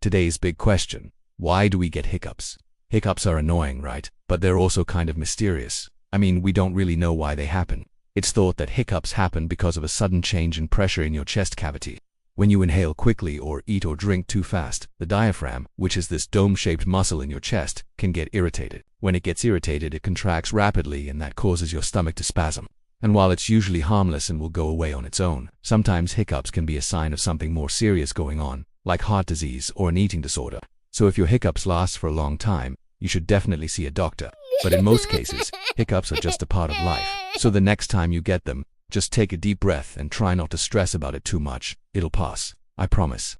Today's big question: why do we get hiccups? Hiccups are annoying, right? But they're also kind of mysterious. I mean, we don't really know why they happen. It's thought that hiccups happen because of a sudden change in pressure in your chest cavity. When you inhale quickly or eat or drink too fast, the diaphragm, which is this dome-shaped muscle in your chest, can get irritated. When it gets irritated, it contracts rapidly, and that causes your stomach to spasm. And while it's usually harmless and will go away on its own, sometimes hiccups can be a sign of something more serious going on, like heart disease or an eating disorder. So if your hiccups last for a long time, you should definitely see a doctor. But in most cases, hiccups are just a part of life. So the next time you get them, just take a deep breath and try not to stress about it too much. It'll pass. I promise.